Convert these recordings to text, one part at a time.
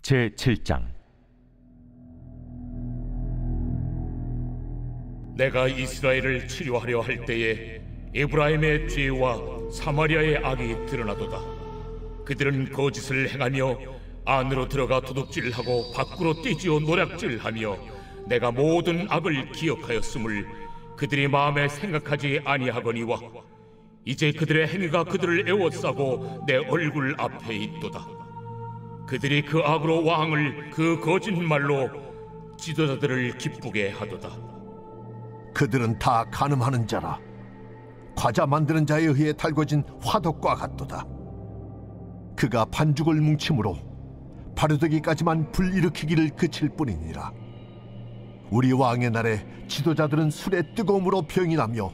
제7장. 내가 이스라엘을 치료하려 할 때에 에브라임의 죄와 사마리아의 악이 드러나도다. 그들은 거짓을 행하며 안으로 들어가 도둑질하고 밖으로 떼지어 노략질하며 내가 모든 악을 기억하였음을 그들이 마음에 생각하지 아니하거니와 이제 그들의 행위가 그들을 애워싸고 내 얼굴 앞에 있도다. 그들이 그 악으로 왕을 그 거짓말로 지도자들을 기쁘게 하도다. 그들은 다 간음하는 자라 과자 만드는 자에 의해 달궈진 화덕과 같도다. 그가 반죽을 뭉침으로 바르되기까지만 불일으키기를 그칠 뿐이니라. 우리 왕의 날에 지도자들은 술의 뜨거움으로 병이 나며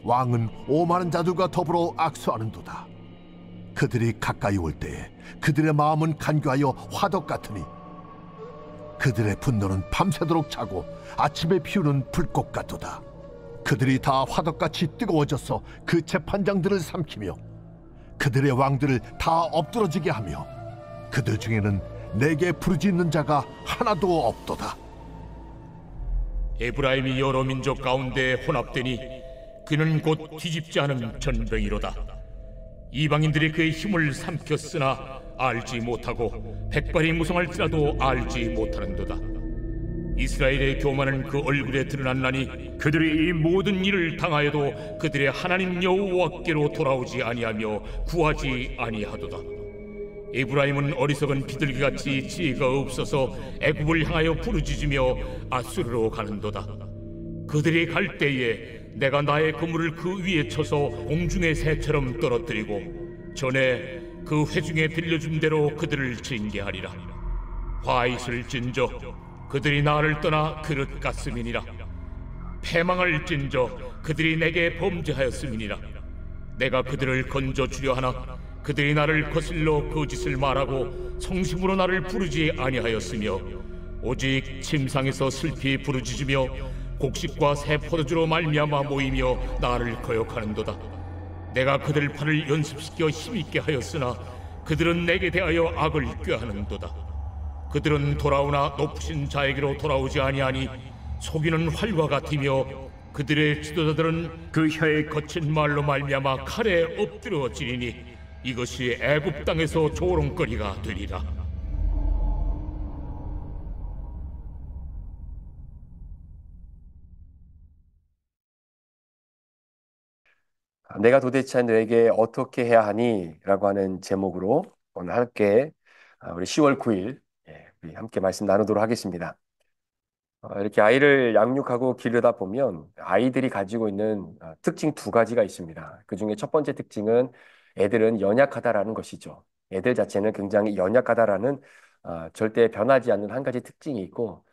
왕은 오만한 자들과 더불어 악수하는도다. 그들이 가까이 올 때에 그들의 마음은 간교하여 화덕 같으니 그들의 분노는 밤새도록 차고 아침에 피우는 불꽃 같도다. 그들이 다 화덕같이 뜨거워져서 그 재판장들을 삼키며 그들의 왕들을 다 엎드러지게 하며 그들 중에는 내게 부르짖는 자가 하나도 없도다. 에브라임이 여러 민족 가운데 혼합되니 그는 곧 뒤집지 않은 전병이로다. 이방인들이 그의 힘을 삼켰으나 알지 못하고 백발이 무성할지라도 알지 못하는도다. 이스라엘의 교만은 그 얼굴에 드러났나니 그들이 이 모든 일을 당하여도 그들의 하나님 여호와께로 돌아오지 아니하며 구하지 아니하도다. 에브라임은 어리석은 비둘기같이 지혜가 없어서 애굽을 향하여 부르짖으며 아수르로 가는도다. 그들이 갈 때에 내가 나의 그물을 그 위에 쳐서 공중의 새처럼 떨어뜨리고 전에 그 회중에 들려준 대로 그들을 징계하리라. 화 있을진저 그들이 나를 떠나 그릇 같음이니라. 패망할진저 그들이 내게 범죄하였음이니라. 내가 그들을 건져주려 하나 그들이 나를 거슬러 거짓을 말하고 성심으로 나를 부르지 아니하였으며 오직 침상에서 슬피 부르짖으며 곡식과 새 포도주로 말미암아 모이며 나를 거역하는도다. 내가 그들 팔을 연습시켜 힘있게 하였으나 그들은 내게 대하여 악을 꾀하는도다. 그들은 돌아오나 높으신 자에게로 돌아오지 아니하니 속이는 활과 같으며 그들의 지도자들은 그 혀의 거친 말로 말미암아 칼에 엎드러지리니 이것이 애굽 땅에서 조롱거리가 되리라. 내가 도대체 너에게 어떻게 해야 하니? 라고 하는 제목으로 오늘 함께 우리 10월 9일 우리 함께 말씀 나누도록 하겠습니다. 이렇게 아이를 양육하고 기르다 보면 아이들이 가지고 있는 특징 두 가지가 있습니다. 그 중에 첫 번째 특징은 애들은 연약하다라는 것이죠. 애들 자체는 굉장히 연약하다라는 절대 변하지 않는 한 가지 특징이 있고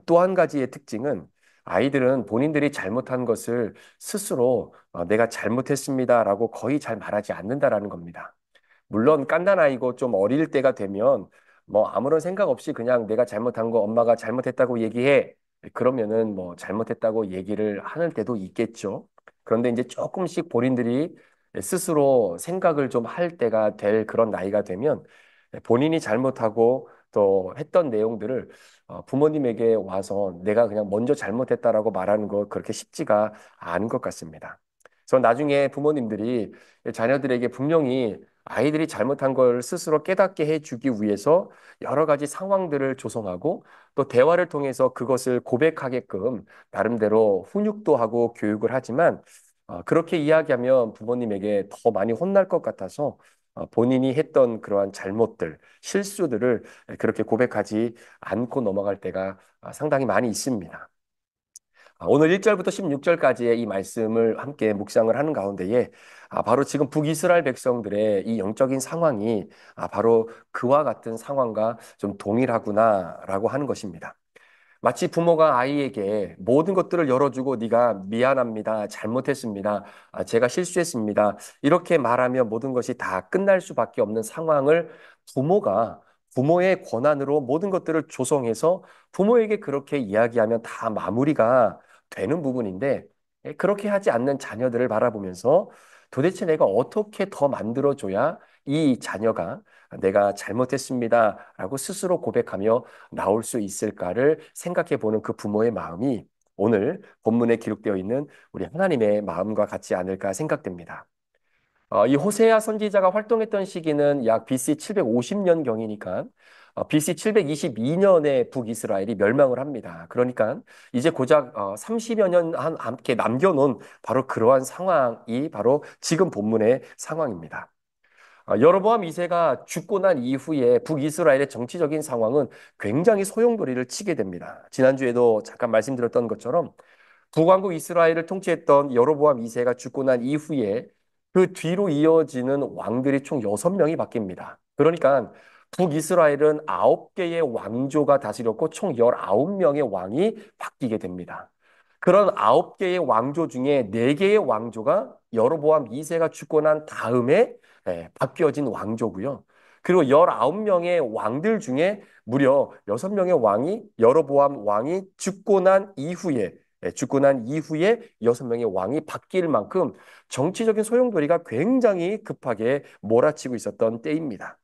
또 한 가지의 특징은 아이들은 본인들이 잘못한 것을 스스로 내가 잘못했습니다라고 거의 잘 말하지 않는다라는 겁니다. 물론 갓난아이고 좀 어릴 때가 되면 뭐 아무런 생각 없이 그냥 내가 잘못한 거 엄마가 잘못했다고 얘기해. 그러면은 뭐 잘못했다고 얘기를 하는 때도 있겠죠. 그런데 이제 조금씩 본인들이 스스로 생각을 좀 할 때가 될 그런 나이가 되면 본인이 잘못하고 또 했던 내용들을 부모님에게 와서 내가 그냥 먼저 잘못했다라고 말하는 거 그렇게 쉽지가 않은 것 같습니다. 그래서 나중에 부모님들이 자녀들에게 분명히 아이들이 잘못한 걸 스스로 깨닫게 해주기 위해서 여러 가지 상황들을 조성하고 또 대화를 통해서 그것을 고백하게끔 나름대로 훈육도 하고 교육을 하지만 그렇게 이야기하면 부모님에게 더 많이 혼날 것 같아서 본인이 했던 그러한 잘못들, 실수들을 그렇게 고백하지 않고 넘어갈 때가 상당히 많이 있습니다. 오늘 1절부터 16절까지의 이 말씀을 함께 묵상을 하는 가운데에 바로 지금 북이스라엘 백성들의 이 영적인 상황이 바로 그와 같은 상황과 좀 동일하구나라고 하는 것입니다. 마치 부모가 아이에게 모든 것들을 열어주고 네가 미안합니다. 잘못했습니다. 제가 실수했습니다. 이렇게 말하면 모든 것이 다 끝날 수밖에 없는 상황을 부모가 부모의 권한으로 모든 것들을 조성해서 부모에게 그렇게 이야기하면 다 마무리가 되는 부분인데 그렇게 하지 않는 자녀들을 바라보면서 도대체 내가 어떻게 더 만들어줘야 이 자녀가 내가 잘못했습니다라고 스스로 고백하며 나올 수 있을까를 생각해 보는 그 부모의 마음이 오늘 본문에 기록되어 있는 우리 하나님의 마음과 같지 않을까 생각됩니다. 이 호세아 선지자가 활동했던 시기는 약 BC 750년경이니까 BC 722년에 북이스라엘이 멸망을 합니다. 그러니까 이제 고작 30여 년 함께 남겨놓은 바로 그러한 상황이 바로 지금 본문의 상황입니다. 여로보암 2세가 죽고 난 이후에 북이스라엘의 정치적인 상황은 굉장히 소용돌이를 치게 됩니다. 지난주에도 잠깐 말씀드렸던 것처럼 북왕국 이스라엘을 통치했던 여로보암 2세가 죽고 난 이후에 그 뒤로 이어지는 왕들이 총 6명이 바뀝니다. 그러니까 북이스라엘은 9개의 왕조가 다스렸고 총 19명의 왕이 바뀌게 됩니다. 그런 9개의 왕조 중에 4개의 왕조가 여로보암 2세가 죽고 난 다음에 바뀌어진 왕조고요. 그리고 19명의 왕들 중에 무려 6명의 왕이 여로보암 왕이 죽고 난 이후에 6명의 왕이 바뀔 만큼 정치적인 소용돌이가 굉장히 급하게 몰아치고 있었던 때입니다.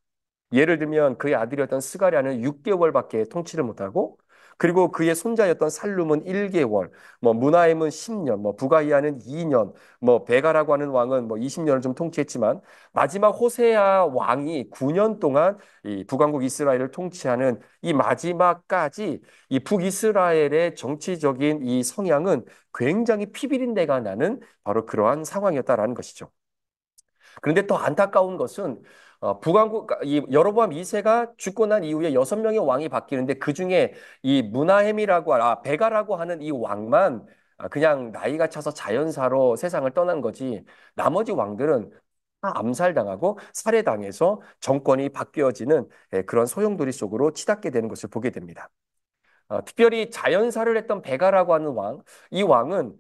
예를 들면 그의 아들이었던 스가랴는 6개월밖에 통치를 못하고 그리고 그의 손자였던 살룸은 1개월, 무나임은 10년, 부가이아는 2년, 베가라고 하는 왕은 20년을 좀 통치했지만 마지막 호세아 왕이 9년 동안 이 북왕국 이스라엘을 통치하는 이 마지막까지 이 북이스라엘의 정치적인 이 성향은 굉장히 피비린내가 나는 바로 그러한 상황이었다라는 것이죠. 그런데 더 안타까운 것은 북왕국 이 여로보암 2세가 죽고 난 이후에 6명의 왕이 바뀌는데 그 중에 이 베가라고 하는 이 왕만 그냥 나이가 차서 자연사로 세상을 떠난 거지 나머지 왕들은 다 암살당하고 살해당해서 정권이 바뀌어지는 그런 소용돌이 속으로 치닫게 되는 것을 보게 됩니다. 특별히 자연사를 했던 베가라고 하는 왕, 이 왕은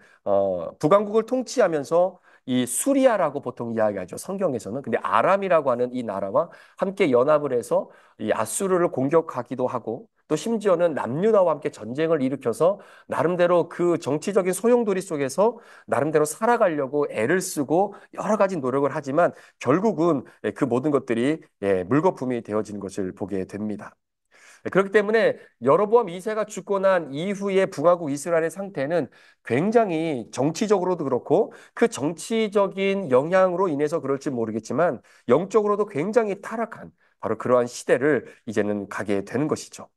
북왕국을 통치하면서 이 수리아라고 보통 이야기하죠. 성경에서는. 근데 아람이라고 하는 이 나라와 함께 연합을 해서 이 아수르를 공격하기도 하고 또 심지어는 남유다와 함께 전쟁을 일으켜서 나름대로 그 정치적인 소용돌이 속에서 나름대로 살아가려고 애를 쓰고 여러 가지 노력을 하지만 결국은 그 모든 것들이 물거품이 되어지는 것을 보게 됩니다. 그렇기 때문에 여로보암 2세가 죽고 난 이후에 북왕국 이스라엘의 상태는 굉장히 정치적으로도 그렇고 그 정치적인 영향으로 인해서 그럴지 모르겠지만 영적으로도 굉장히 타락한 바로 그러한 시대를 이제는 가게 되는 것이죠.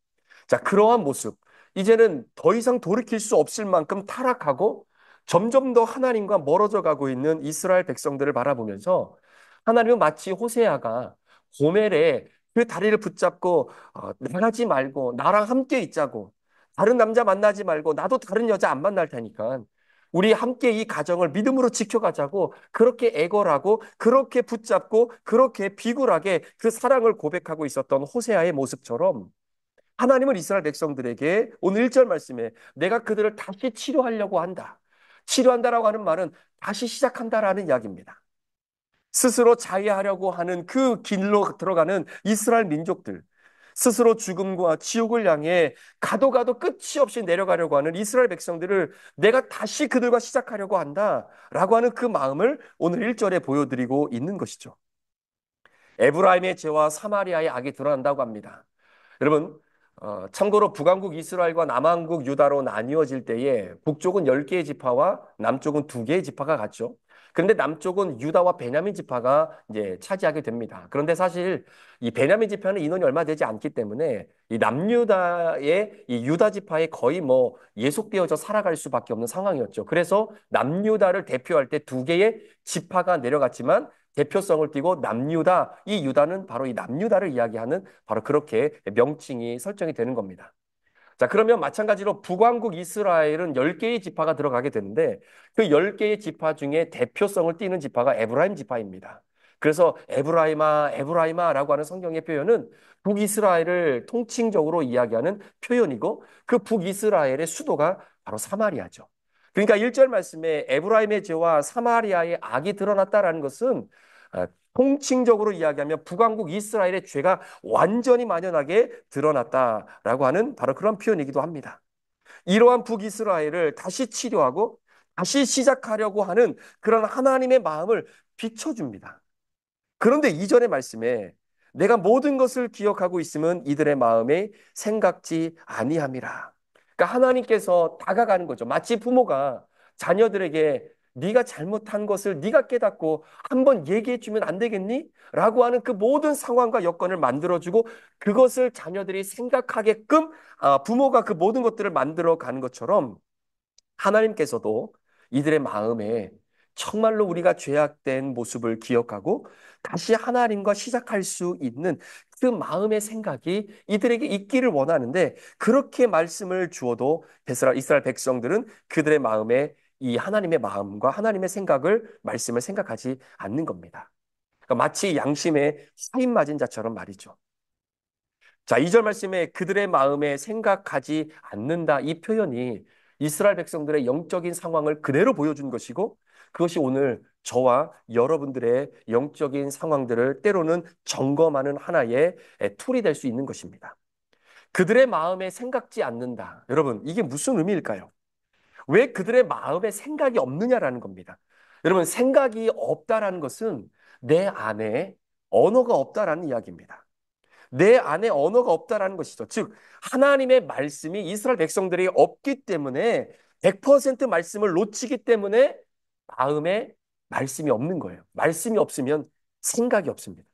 자, 그러한 모습. 이제는 더 이상 돌이킬 수 없을 만큼 타락하고 점점 더 하나님과 멀어져 가고 있는 이스라엘 백성들을 바라보면서 하나님은 마치 호세아가 고멜에 그 다리를 붙잡고 나가지 말고 나랑 함께 있자고 다른 남자 만나지 말고 나도 다른 여자 안 만날 테니까 우리 함께 이 가정을 믿음으로 지켜가자고 그렇게 애걸하고 그렇게 붙잡고 그렇게 비굴하게 그 사랑을 고백하고 있었던 호세아의 모습처럼 하나님은 이스라엘 백성들에게 오늘 1절 말씀에 내가 그들을 다시 치료하려고 한다. 치료한다라고 하는 말은 다시 시작한다라는 이야기입니다. 스스로 자해하려고 하는 그 길로 들어가는 이스라엘 민족들, 스스로 죽음과 지옥을 향해 가도 끝이 없이 내려가려고 하는 이스라엘 백성들을 내가 다시 그들과 시작하려고 한다라고 하는 그 마음을 오늘 1절에 보여드리고 있는 것이죠. 에브라임의 죄와 사마리아의 악이 드러난다고 합니다. 여러분, 참고로 북왕국 이스라엘과 남왕국 유다로 나뉘어질 때에 북쪽은 10개의 지파와 남쪽은 2개의 지파가 갔죠. 그런데 남쪽은 유다와 베냐민 지파가 이제 차지하게 됩니다. 그런데 사실 이 베냐민 지파는 인원이 얼마 되지 않기 때문에 이 남유다의 이 유다 지파에 거의 예속되어져 살아갈 수밖에 없는 상황이었죠. 그래서 남유다를 대표할 때 2개의 지파가 내려갔지만 대표성을 띠고 남유다, 이 유다는 바로 이 남유다를 이야기하는 바로 그렇게 명칭이 설정이 되는 겁니다. 자, 그러면 마찬가지로 북왕국 이스라엘은 10개의 지파가 들어가게 되는데 그 10개의 지파 중에 대표성을 띠는 지파가 에브라임 지파입니다. 그래서 에브라임아라고 하는 성경의 표현은 북이스라엘을 통칭적으로 이야기하는 표현이고 그 북이스라엘의 수도가 바로 사마리아죠. 그러니까 1절 말씀에 에브라임의 죄와 사마리아의 악이 드러났다라는 것은 통칭적으로 이야기하면 북왕국 이스라엘의 죄가 완전히 만연하게 드러났다라고 하는 바로 그런 표현이기도 합니다. 이러한 북이스라엘을 다시 치료하고 다시 시작하려고 하는 그런 하나님의 마음을 비춰줍니다. 그런데 이전의 말씀에 내가 모든 것을 기억하고 있으면 이들의 마음에 생각지 아니함이라. 그러니까 하나님께서 다가가는 거죠. 마치 부모가 자녀들에게 네가 잘못한 것을 네가 깨닫고 한번 얘기해 주면 안 되겠니? 라고 하는 그 모든 상황과 여건을 만들어주고 그것을 자녀들이 생각하게끔 부모가 그 모든 것들을 만들어 가는 것처럼 하나님께서도 이들의 마음에 정말로 우리가 죄악된 모습을 기억하고 다시 하나님과 시작할 수 있는 그 마음의 생각이 이들에게 있기를 원하는데 그렇게 말씀을 주어도 이스라엘 백성들은 그들의 마음에 이 하나님의 마음과 하나님의 생각을 말씀을 생각하지 않는 겁니다. 그러니까 마치 양심에 화인 맞은 자처럼 말이죠. 자, 2절 말씀에 그들의 마음에 생각하지 않는다. 이 표현이 이스라엘 백성들의 영적인 상황을 그대로 보여준 것이고 그것이 오늘 저와 여러분들의 영적인 상황들을 때로는 점검하는 하나의 툴이 될 수 있는 것입니다. 그들의 마음에 생각지 않는다. 여러분, 이게 무슨 의미일까요? 왜 그들의 마음에 생각이 없느냐라는 겁니다. 여러분, 생각이 없다라는 것은 내 안에 언어가 없다라는 이야기입니다. 내 안에 언어가 없다라는 것이죠. 즉 하나님의 말씀이 이스라엘 백성들이 없기 때문에 100% 말씀을 놓치기 때문에 마음에 말씀이 없는 거예요. 말씀이 없으면 생각이 없습니다.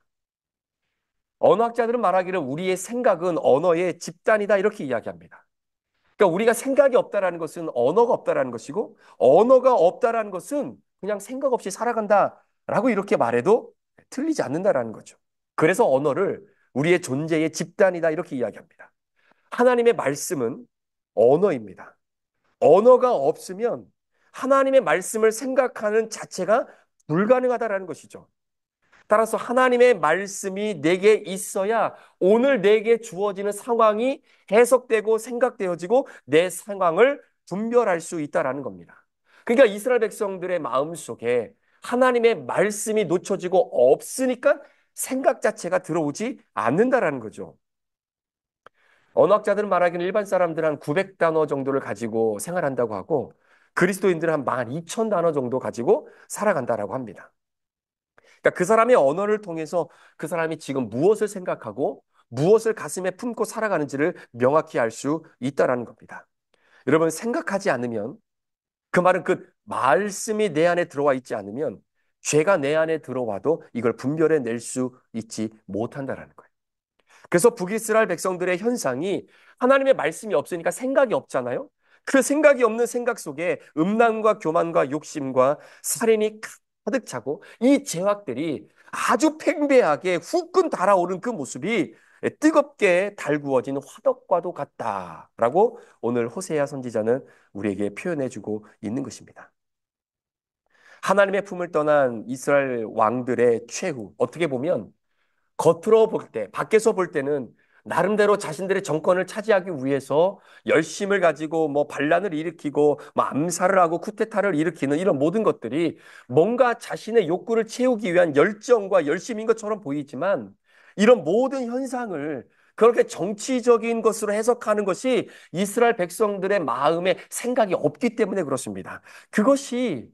언어학자들은 말하기를 우리의 생각은 언어의 집단이다 이렇게 이야기합니다. 그러니까 우리가 생각이 없다라는 것은 언어가 없다라는 것이고 언어가 없다라는 것은 그냥 생각 없이 살아간다라고 이렇게 말해도 틀리지 않는다라는 거죠. 그래서 언어를 우리의 존재의 집단이다 이렇게 이야기합니다. 하나님의 말씀은 언어입니다. 언어가 없으면 하나님의 말씀을 생각하는 자체가 불가능하다라는 것이죠. 따라서 하나님의 말씀이 내게 있어야 오늘 내게 주어지는 상황이 해석되고 생각되어지고 내 상황을 분별할 수 있다라는 겁니다. 그러니까 이스라엘 백성들의 마음속에 하나님의 말씀이 놓쳐지고 없으니까 생각 자체가 들어오지 않는다라는 거죠. 언어학자들은 말하기는 일반 사람들은 한 900단어 정도를 가지고 생활한다고 하고 그리스도인들은 한 12,000단어 정도 가지고 살아간다라고 합니다. 그러니까 그 사람의 언어를 통해서 그 사람이 지금 무엇을 생각하고 무엇을 가슴에 품고 살아가는지를 명확히 알 수 있다라는 겁니다. 여러분 생각하지 않으면 그 말은 그 말씀이 내 안에 들어와 있지 않으면 죄가 내 안에 들어와도 이걸 분별해 낼 수 있지 못한다라는 거예요. 그래서 북이스라엘 백성들의 현상이 하나님의 말씀이 없으니까 생각이 없잖아요. 그 생각이 없는 생각 속에 음란과 교만과 욕심과 살인이 가득 차고 이 죄악들이 아주 팽배하게 후끈 달아오른 그 모습이 뜨겁게 달구어진 화덕과도 같다라고 오늘 호세아 선지자는 우리에게 표현해주고 있는 것입니다. 하나님의 품을 떠난 이스라엘 왕들의 최후 어떻게 보면 겉으로 볼 때, 밖에서 볼 때는 나름대로 자신들의 정권을 차지하기 위해서 열심을 가지고 뭐 반란을 일으키고 뭐 암살을 하고 쿠데타를 일으키는 이런 모든 것들이 뭔가 자신의 욕구를 채우기 위한 열정과 열심인 것처럼 보이지만 이런 모든 현상을 그렇게 정치적인 것으로 해석하는 것이 이스라엘 백성들의 마음에 생각이 없기 때문에 그렇습니다. 그것이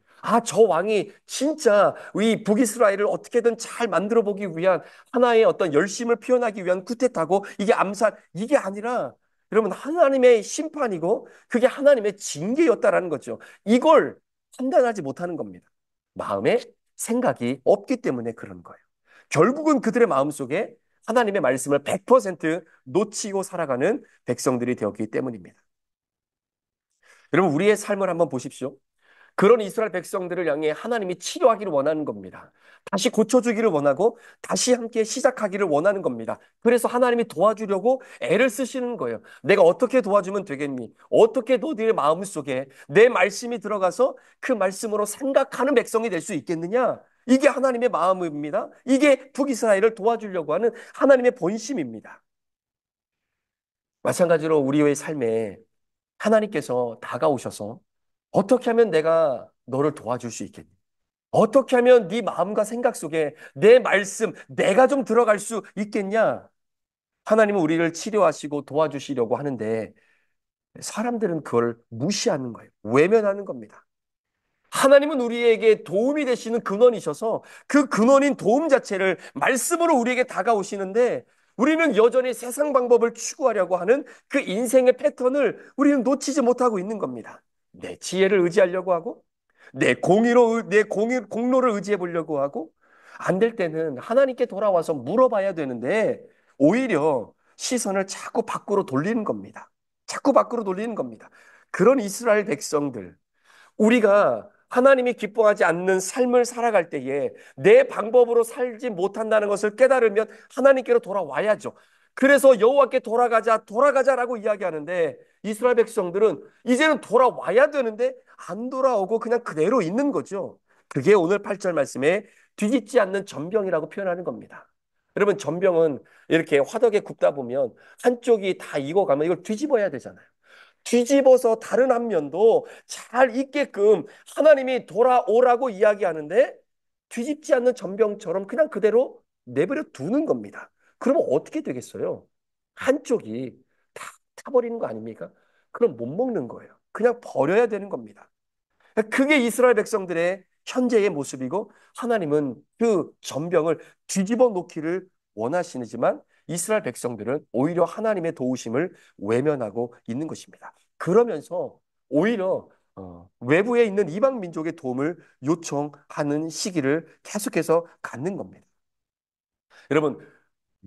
저 왕이 진짜 이 북이스라엘을 어떻게든 잘 만들어 보기 위한 하나의 어떤 열심을 표현하기 위한 쿠데타고 이게 암살, 이게 아니라 여러분 하나님의 심판이고 그게 하나님의 징계였다라는 거죠. 이걸 판단하지 못하는 겁니다. 마음에 생각이 없기 때문에 그런 거예요. 결국은 그들의 마음속에 하나님의 말씀을 100% 놓치고 살아가는 백성들이 되었기 때문입니다. 여러분 우리의 삶을 한번 보십시오. 그런 이스라엘 백성들을 향해 하나님이 치료하기를 원하는 겁니다. 다시 고쳐주기를 원하고 다시 함께 시작하기를 원하는 겁니다. 그래서 하나님이 도와주려고 애를 쓰시는 거예요. 내가 어떻게 도와주면 되겠니? 어떻게 너희의 마음속에 내 말씀이 들어가서 그 말씀으로 생각하는 백성이 될 수 있겠느냐? 이게 하나님의 마음입니다. 이게 북이스라엘을 도와주려고 하는 하나님의 본심입니다. 마찬가지로 우리의 삶에 하나님께서 다가오셔서 어떻게 하면 내가 너를 도와줄 수 있겠니? 어떻게 하면 네 마음과 생각 속에 내 말씀, 내가 좀 들어갈 수 있겠냐? 하나님은 우리를 치료하시고 도와주시려고 하는데 사람들은 그걸 무시하는 거예요. 외면하는 겁니다. 하나님은 우리에게 도움이 되시는 근원이셔서 그 근원인 도움 자체를 말씀으로 우리에게 다가오시는데 우리는 여전히 세상 방법을 추구하려고 하는 그 인생의 패턴을 우리는 놓치지 못하고 있는 겁니다. 내 지혜를 의지하려고 하고 내 공로를 의지해 보려고 하고 안 될 때는 하나님께 돌아와서 물어봐야 되는데 오히려 시선을 자꾸 밖으로 돌리는 겁니다. 자꾸 밖으로 돌리는 겁니다. 그런 이스라엘 백성들, 우리가 하나님이 기뻐하지 않는 삶을 살아갈 때에 내 방법으로 살지 못한다는 것을 깨달으면 하나님께로 돌아와야죠. 그래서 여호와께 돌아가자라고 이야기하는데 이스라엘 백성들은 이제는 돌아와야 되는데 안 돌아오고 그냥 그대로 있는 거죠. 그게 오늘 8절 말씀에 뒤집지 않는 전병이라고 표현하는 겁니다. 여러분, 전병은 이렇게 화덕에 굽다 보면 한쪽이 다 익어가면 이걸 뒤집어야 되잖아요. 뒤집어서 다른 한 면도 잘 있게끔 하나님이 돌아오라고 이야기하는데 뒤집지 않는 전병처럼 그냥 그대로 내버려 두는 겁니다. 그러면 어떻게 되겠어요? 한쪽이 다 타버리는 거 아닙니까? 그럼 못 먹는 거예요. 그냥 버려야 되는 겁니다. 그게 이스라엘 백성들의 현재의 모습이고 하나님은 그 전병을 뒤집어 놓기를 원하시지만 이스라엘 백성들은 오히려 하나님의 도우심을 외면하고 있는 것입니다. 그러면서 오히려 외부에 있는 이방 민족의 도움을 요청하는 시기를 계속해서 갖는 겁니다. 여러분,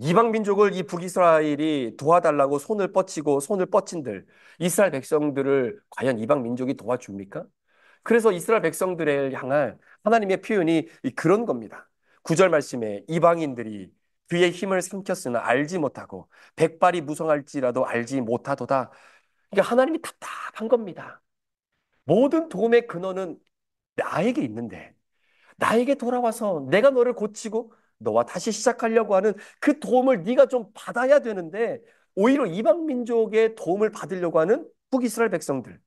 이방 민족을 이 북이스라엘이 도와달라고 손을 뻗친들 이스라엘 백성들을 과연 이방 민족이 도와줍니까? 그래서 이스라엘 백성들을 향한 하나님의 표현이 그런 겁니다. 9절 말씀에 이방인들이 그의 힘을 삼켰으나 알지 못하고 백발이 무성할지라도 알지 못하도다. 그러니까 하나님이 답답한 겁니다. 모든 도움의 근원은 나에게 있는데 나에게 돌아와서 내가 너를 고치고 너와 다시 시작하려고 하는 그 도움을 네가 좀 받아야 되는데 오히려 이방 민족의 도움을 받으려고 하는 북이스라엘 백성들.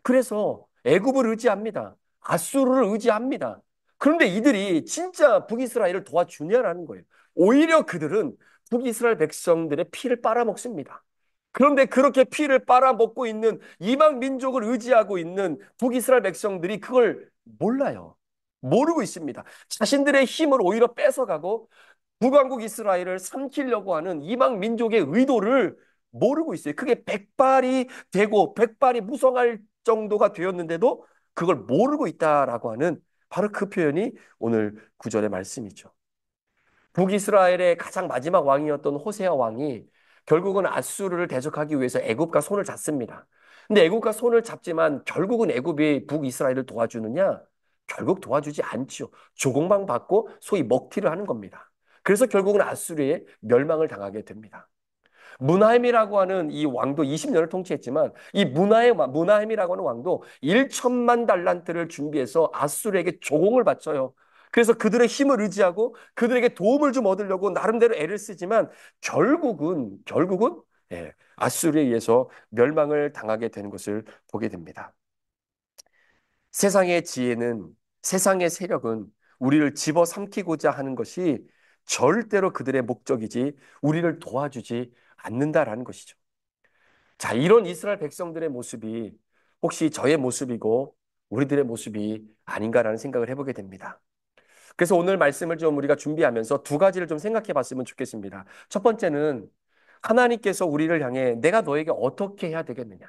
그래서 애굽을 의지합니다. 아수르를 의지합니다. 그런데 이들이 진짜 북이스라엘을 도와주냐라는 거예요. 오히려 그들은 북이스라엘 백성들의 피를 빨아먹습니다. 그런데 그렇게 피를 빨아먹고 있는 이방 민족을 의지하고 있는 북이스라엘 백성들이 그걸 몰라요. 모르고 있습니다. 자신들의 힘을 오히려 뺏어가고 북왕국 이스라엘을 삼키려고 하는 이방 민족의 의도를 모르고 있어요. 그게 백발이 되고 백발이 무성할 정도가 되었는데도 그걸 모르고 있다라고 하는 바로 그 표현이 오늘 구절의 말씀이죠. 북이스라엘의 가장 마지막 왕이었던 호세아 왕이 결국은 아수르를 대적하기 위해서 애굽과 손을 잡습니다. 근데 애굽과 손을 잡지만 결국은 애굽이 북이스라엘을 도와주느냐? 결국 도와주지 않죠. 조공방 받고 소위 먹튀를 하는 겁니다. 그래서 결국은 아수르의 멸망을 당하게 됩니다. 무나헬이라고 하는 이 왕도 20년을 통치했지만 이 무나헬이라고 하는 왕도 1천만 달란트를 준비해서 아수르에게 조공을 바쳐요. 그래서 그들의 힘을 의지하고 그들에게 도움을 좀 얻으려고 나름대로 애를 쓰지만 결국은 아수르에 의해서 멸망을 당하게 되는 것을 보게 됩니다. 세상의 지혜는 세상의 세력은 우리를 집어삼키고자 하는 것이 절대로 그들의 목적이지 우리를 도와주지 않는다라는 것이죠. 자, 이런 이스라엘 백성들의 모습이 혹시 저의 모습이고 우리들의 모습이 아닌가라는 생각을 해보게 됩니다. 그래서 오늘 말씀을 좀 우리가 준비하면서 두 가지를 좀 생각해 봤으면 좋겠습니다. 첫 번째는 하나님께서 우리를 향해 내가 너에게 어떻게 해야 되겠느냐.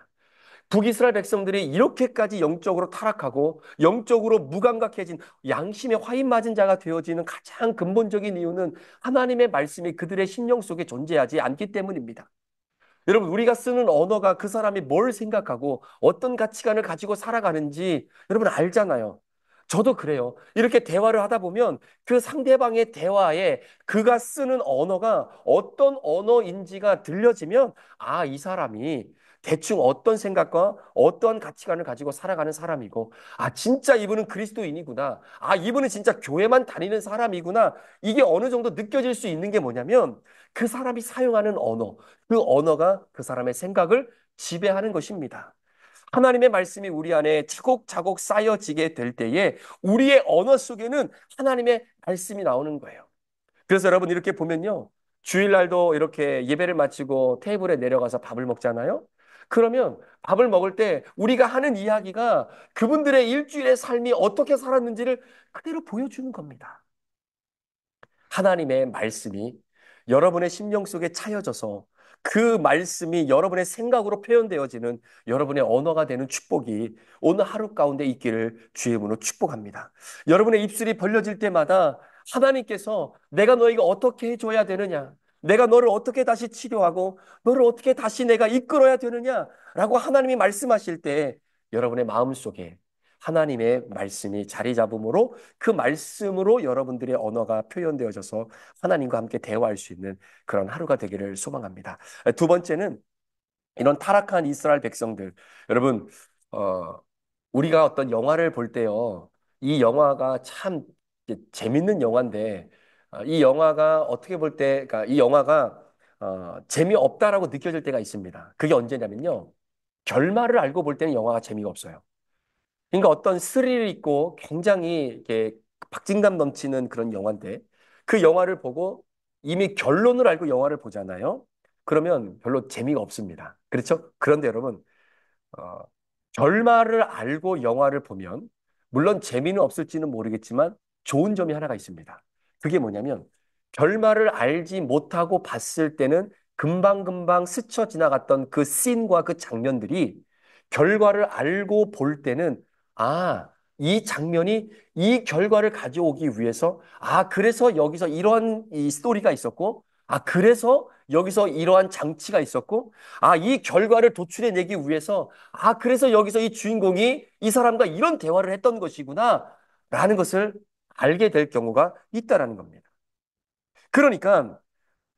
북이스라엘 백성들이 이렇게까지 영적으로 타락하고 영적으로 무감각해진 양심에 화인 맞은 자가 되어지는 가장 근본적인 이유는 하나님의 말씀이 그들의 심령 속에 존재하지 않기 때문입니다. 여러분, 우리가 쓰는 언어가 그 사람이 뭘 생각하고 어떤 가치관을 가지고 살아가는지 여러분 알잖아요. 저도 그래요. 이렇게 대화를 하다 보면 그 상대방의 대화에 그가 쓰는 언어가 어떤 언어인지가 들려지면 아, 이 사람이 대충 어떤 생각과 어떠한 가치관을 가지고 살아가는 사람이고 아, 진짜 이분은 그리스도인이구나. 아, 이분은 진짜 교회만 다니는 사람이구나. 이게 어느 정도 느껴질 수 있는 게 뭐냐면 그 사람이 사용하는 언어, 그 언어가 그 사람의 생각을 지배하는 것입니다. 하나님의 말씀이 우리 안에 차곡차곡 쌓여지게 될 때에 우리의 언어 속에는 하나님의 말씀이 나오는 거예요. 그래서 여러분 이렇게 보면요. 주일날도 이렇게 예배를 마치고 테이블에 내려가서 밥을 먹잖아요. 그러면 밥을 먹을 때 우리가 하는 이야기가 그분들의 일주일의 삶이 어떻게 살았는지를 그대로 보여주는 겁니다. 하나님의 말씀이 여러분의 심령 속에 차여져서 그 말씀이 여러분의 생각으로 표현되어지는 여러분의 언어가 되는 축복이 오늘 하루 가운데 있기를 주의 이름으로 축복합니다. 여러분의 입술이 벌려질 때마다 하나님께서 내가 너희가 어떻게 해줘야 되느냐, 내가 너를 어떻게 다시 치료하고 너를 어떻게 다시 내가 이끌어야 되느냐라고 하나님이 말씀하실 때 여러분의 마음 속에 하나님의 말씀이 자리 잡음으로 그 말씀으로 여러분들의 언어가 표현되어져서 하나님과 함께 대화할 수 있는 그런 하루가 되기를 소망합니다. 두 번째는 이런 타락한 이스라엘 백성들. 여러분, 어, 우리가 어떤 영화를 볼 때요, 이 영화가 참 재밌는 영화인데, 이 영화가 어떻게 볼 때, 그러니까 이 영화가 재미없다라고 느껴질 때가 있습니다. 그게 언제냐면요, 결말을 알고 볼 때는 영화가 재미가 없어요. 그러니까 어떤 스릴 있고 굉장히 이렇게 박진감 넘치는 그런 영화인데 그 영화를 보고 이미 결론을 알고 영화를 보잖아요. 그러면 별로 재미가 없습니다. 그렇죠? 그런데 여러분, 어, 결말을 알고 영화를 보면 물론 재미는 없을지는 모르겠지만 좋은 점이 하나가 있습니다. 그게 뭐냐면 결말을 알지 못하고 봤을 때는 금방금방 스쳐 지나갔던 그 씬과 그 장면들이 결과를 알고 볼 때는 아, 이 장면이 이 결과를 가져오기 위해서 그래서 여기서 이런 이 스토리가 있었고 그래서 여기서 이러한 장치가 있었고 이 결과를 도출해내기 위해서 그래서 여기서 이 주인공이 이 사람과 이런 대화를 했던 것이구나 라는 것을 알게 될 경우가 있다라는 겁니다. 그러니까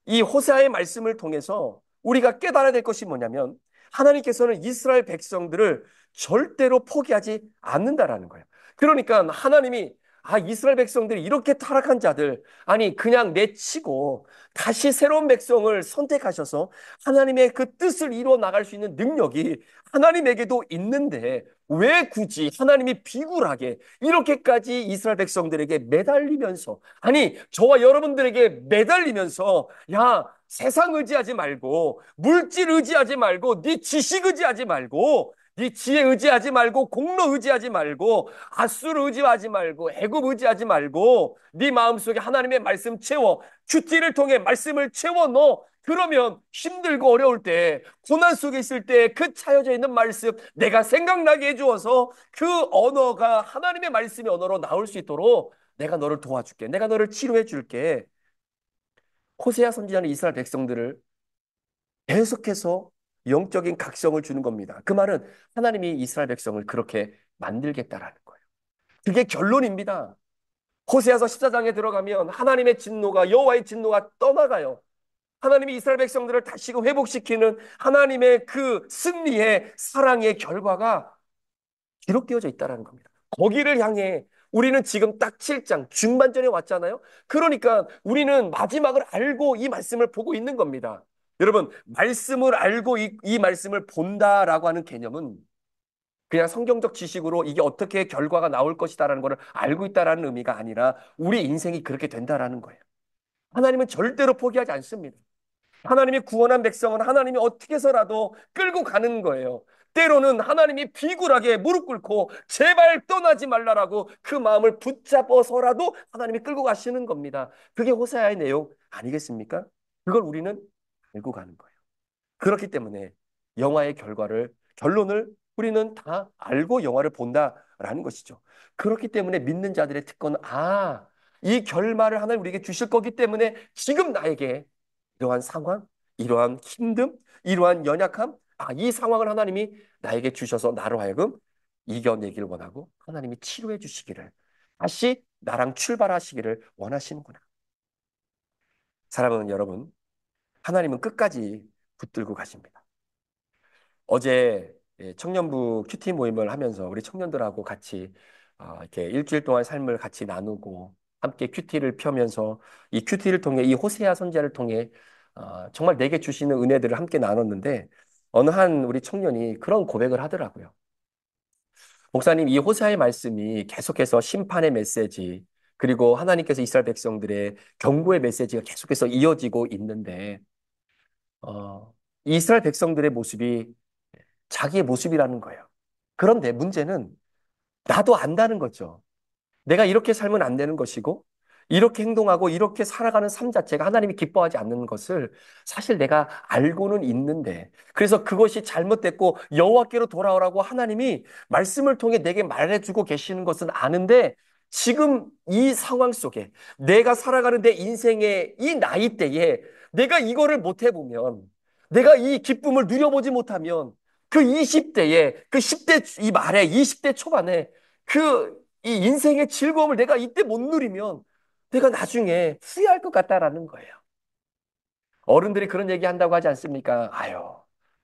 이 호세아의 말씀을 통해서 우리가 깨달아야 될 것이 뭐냐면 하나님께서는 이스라엘 백성들을 절대로 포기하지 않는다라는 거예요. 그러니까 하나님이 이스라엘 백성들이 이렇게 타락한 자들 아니 그냥 내치고 다시 새로운 백성을 선택하셔서 하나님의 그 뜻을 이루어 나갈 수 있는 능력이 하나님에게도 있는데 왜 굳이 하나님이 비굴하게 이렇게까지 이스라엘 백성들에게 매달리면서 아니 저와 여러분들에게 매달리면서 야 세상 의지하지 말고 물질 의지하지 말고 네 지식 의지하지 말고 네 지혜 의지하지 말고 공로 의지하지 말고 앗술 의지하지 말고 애굽 의지하지 말고 네 마음속에 하나님의 말씀 채워 큐티를 통해 말씀을 채워 넣어 그러면 힘들고 어려울 때 고난 속에 있을 때 그 차여져 있는 말씀 내가 생각나게 해주어서 그 언어가 하나님의 말씀의 언어로 나올 수 있도록 내가 너를 도와줄게 내가 너를 치료해 줄게 호세아 선지자는 이스라엘 백성들을 계속해서 영적인 각성을 주는 겁니다. 그 말은 하나님이 이스라엘 백성을 그렇게 만들겠다라는 거예요. 그게 결론입니다. 호세아서 14장에 들어가면 하나님의 진노가 여호와의 진노가 떠나가요. 하나님이 이스라엘 백성들을 다시금 회복시키는 하나님의 그 승리의 사랑의 결과가 기록되어져 있다는 겁니다. 거기를 향해 우리는 지금 딱 7장 중반전에 왔잖아요. 그러니까 우리는 마지막을 알고 이 말씀을 보고 있는 겁니다. 여러분, 말씀을 알고 이 말씀을 본다라고 하는 개념은 그냥 성경적 지식으로 이게 어떻게 결과가 나올 것이다라는 것을 알고 있다라는 의미가 아니라 우리 인생이 그렇게 된다라는 거예요. 하나님은 절대로 포기하지 않습니다. 하나님이 구원한 백성은 하나님이 어떻게 해서라도 끌고 가는 거예요. 때로는 하나님이 비굴하게 무릎 꿇고 제발 떠나지 말라라고 그 마음을 붙잡아서라도 하나님이 끌고 가시는 겁니다. 그게 호세아의 내용 아니겠습니까? 그걸 우리는 알고 가는 거예요. 그렇기 때문에 영화의 결론을 우리는 다 알고 영화를 본다라는 것이죠. 그렇기 때문에 믿는 자들의 특권은 이 결말을 하나님 우리에게 주실 거기 때문에 지금 나에게 이러한 상황, 이러한 힘듦, 이러한 연약함, 이 상황을 하나님이 나에게 주셔서 나로 하여금 이겨내기를 원하고 하나님이 치료해 주시기를 다시 나랑 출발하시기를 원하시는구나. 사랑하는 여러분, 하나님은 끝까지 붙들고 가십니다. 어제 청년부 큐티 모임을 하면서 우리 청년들하고 같이 이렇게 일주일 동안 삶을 같이 나누고 함께 큐티를 펴면서 이 큐티를 통해 이 호세아 선지자를 통해 정말 내게 주시는 은혜들을 함께 나눴는데 어느 한 우리 청년이 그런 고백을 하더라고요. 목사님, 이 호세아의 말씀이 계속해서 심판의 메시지 그리고 하나님께서 이스라엘 백성들의 경고의 메시지가 계속해서 이어지고 있는데 이스라엘 백성들의 모습이 자기의 모습이라는 거예요. 그런데 문제는 나도 안다는 거죠. 내가 이렇게 살면 안 되는 것이고, 이렇게 행동하고 이렇게 살아가는 삶 자체가 하나님이 기뻐하지 않는 것을 사실 내가 알고는 있는데, 그래서 그것이 잘못됐고 여호와께로 돌아오라고 하나님이 말씀을 통해 내게 말해주고 계시는 것은 아는데, 지금 이 상황 속에 내가 살아가는 내 인생의 이 나이대에 내가 이거를 못 해보면, 내가 이 기쁨을 누려보지 못하면, 그 20대에, 그 10대 이 말에 20대 초반에 이 인생의 즐거움을 내가 이때 못 누리면 내가 나중에 후회할 것 같다라는 거예요. 어른들이 그런 얘기 한다고 하지 않습니까? 아유,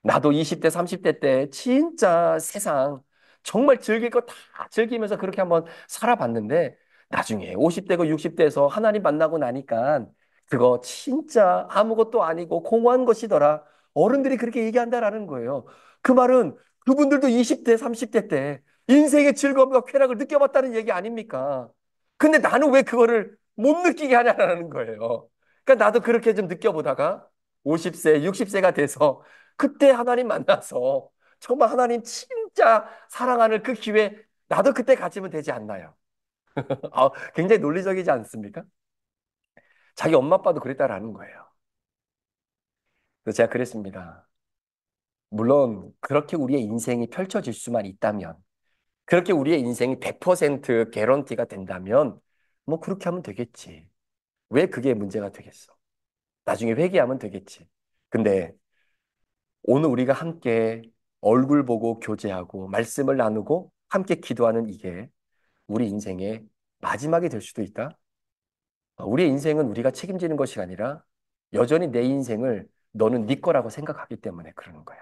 나도 20대, 30대 때 진짜 세상 정말 즐길 거 다 즐기면서 그렇게 한번 살아봤는데 나중에 50대고 60대에서 하나님 만나고 나니까 그거 진짜 아무것도 아니고 공허한 것이더라. 어른들이 그렇게 얘기한다라는 거예요. 그 말은 그분들도 20대, 30대 때 인생의 즐거움과 쾌락을 느껴봤다는 얘기 아닙니까? 근데 나는 왜 그거를 못 느끼게 하냐라는 거예요. 그러니까 나도 그렇게 좀 느껴보다가 50세, 60세가 돼서 그때 하나님 만나서 정말 하나님 진짜 사랑하는 그 기회 나도 그때 가지면 되지 않나요? 굉장히 논리적이지 않습니까? 자기 엄마 아빠도 그랬다라는 거예요. 그래서 제가 그랬습니다. 물론 그렇게 우리의 인생이 펼쳐질 수만 있다면, 그렇게 우리의 인생이 100% 개런티가 된다면 뭐 그렇게 하면 되겠지. 왜 그게 문제가 되겠어? 나중에 회개하면 되겠지. 근데 오늘 우리가 함께 얼굴 보고 교제하고 말씀을 나누고 함께 기도하는 이게 우리 인생의 마지막이 될 수도 있다. 우리의 인생은 우리가 책임지는 것이 아니라 여전히 내 인생을 너는 네 거라고 생각하기 때문에 그러는 거야.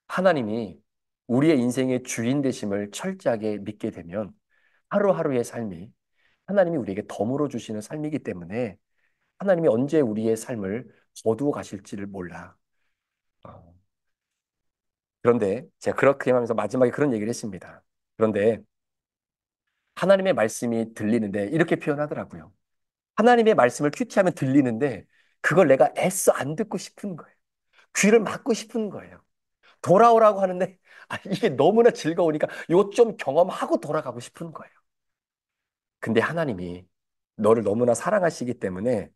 하나님이 우리의 인생의 주인 되심을 철저하게 믿게 되면 하루하루의 삶이 하나님이 우리에게 덤으로 주시는 삶이기 때문에 하나님이 언제 우리의 삶을 거두어 가실지를 몰라. 어, 그런데 제가 그렇게 하면서 마지막에 그런 얘기를 했습니다. 그런데 하나님의 말씀이 들리는데 이렇게 표현하더라고요. 하나님의 말씀을 큐티하면 들리는데 그걸 내가 애써 안 듣고 싶은 거예요. 귀를 막고 싶은 거예요. 돌아오라고 하는데 이게 너무나 즐거우니까 이거 좀 경험하고 돌아가고 싶은 거예요. 근데 하나님이 너를 너무나 사랑하시기 때문에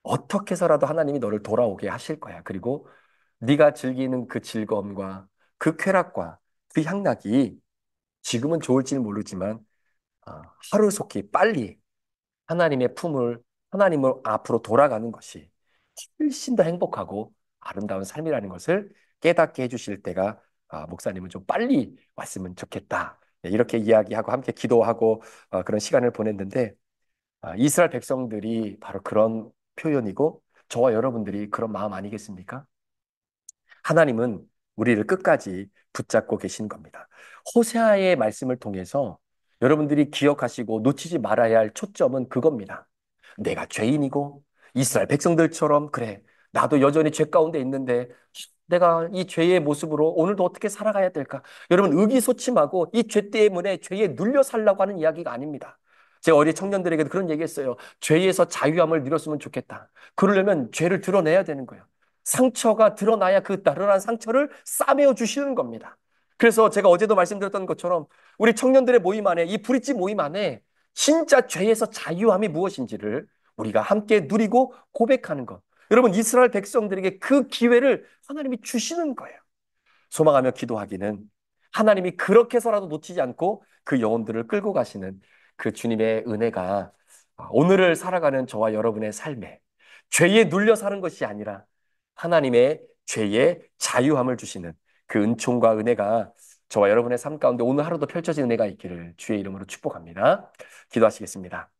어떻게 해서라도 하나님이 너를 돌아오게 하실 거야. 그리고 네가 즐기는 그 즐거움과 그 쾌락과 그 향락이 지금은 좋을지는 모르지만 하루속히 빨리 하나님의 품을 하나님을 앞으로 돌아가는 것이 훨씬 더 행복하고 아름다운 삶이라는 것을 깨닫게 해주실 때가 목사님은 좀 빨리 왔으면 좋겠다. 네, 이렇게 이야기하고 함께 기도하고 그런 시간을 보냈는데 이스라엘 백성들이 바로 그런 표현이고 저와 여러분들이 그런 마음 아니겠습니까? 하나님은 우리를 끝까지 붙잡고 계신 겁니다. 호세아의 말씀을 통해서 여러분들이 기억하시고 놓치지 말아야 할 초점은 그겁니다. 내가 죄인이고 이스라엘 백성들처럼 그래. 나도 여전히 죄 가운데 있는데 내가 이 죄의 모습으로 오늘도 어떻게 살아가야 될까? 여러분 의기소침하고 이 죄 때문에 죄에 눌려 살라고 하는 이야기가 아닙니다. 제가 어린 청년들에게도 그런 얘기했어요. 죄에서 자유함을 누렸으면 좋겠다. 그러려면 죄를 드러내야 되는 거예요. 상처가 드러나야 그 드러난 상처를 싸매어 주시는 겁니다. 그래서 제가 어제도 말씀드렸던 것처럼 우리 청년들의 모임 안에 이 브릿지 모임 안에 진짜 죄에서 자유함이 무엇인지를 우리가 함께 누리고 고백하는 것. 여러분 이스라엘 백성들에게 그 기회를 하나님이 주시는 거예요. 소망하며 기도하기는 하나님이 그렇게 해서라도 놓치지 않고 그 영혼들을 끌고 가시는 그 주님의 은혜가 오늘을 살아가는 저와 여러분의 삶에 죄에 눌려 사는 것이 아니라 하나님의 죄의 자유함을 주시는 그 은총과 은혜가 저와 여러분의 삶 가운데 오늘 하루도 펼쳐진 은혜가 있기를 주의 이름으로 축복합니다. 기도하시겠습니다.